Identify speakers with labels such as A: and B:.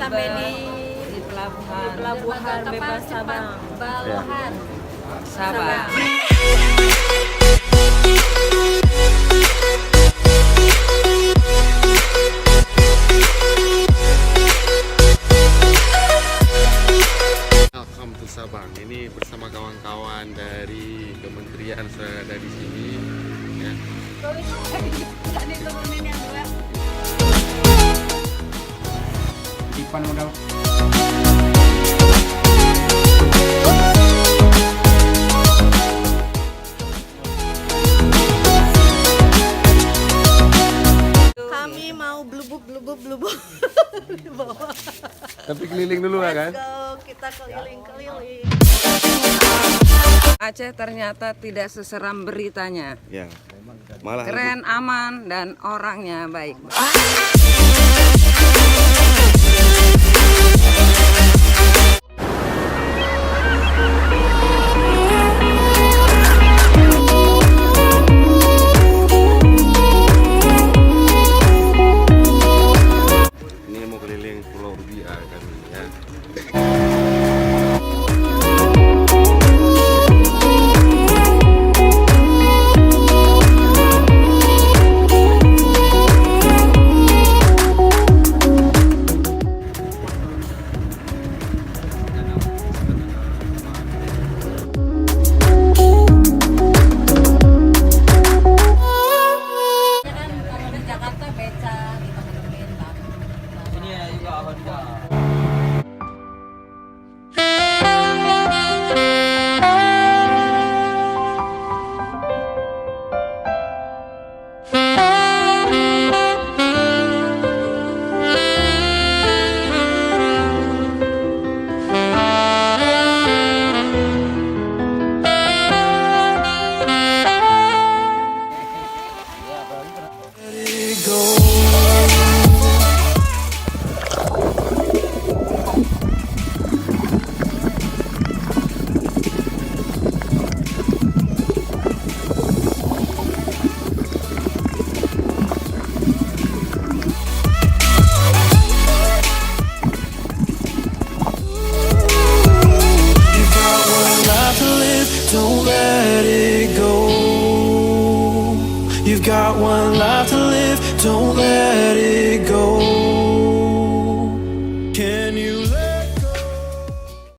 A: sampai di
B: pelabuhan bebas Sabang.
A: Baluhan.
B: Sabang.
C: Welcome to Sabang. Ini bersama kawan-kawan dari Kementrian sudah ada di sini. Ya.
D: Ipan modal.
A: Kami mau blubub di bawah.
C: Tapi keliling dulu lah kan?
A: Let's go, kita keliling-keliling.
B: Aceh ternyata tidak seseram beritanya.
C: Ya. Malah
B: Keren, aman, dan orangnya baik.
C: ini mau keliling Pulau Raya kami ya.
E: Don't let it go. You've got one life to live, don't let it go.